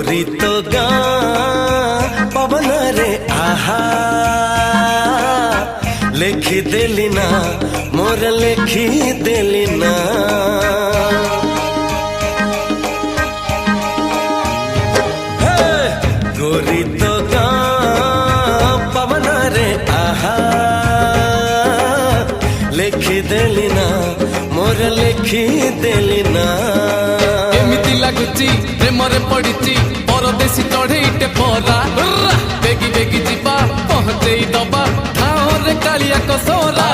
गोरी तो गाँ पवन रे आहा लेखी देली ना मोर लेखी देली ना गोरी तो गाँ पवन रे आहा लेखी देली ना मोर लेखी देली ना एमिति लागुची प्रेमरे पड़िची परदेशी चढ़ेईटे परा बेगी बेगी जीवा पहुंचेई दबा ठाओ रे कालिया कसोरा।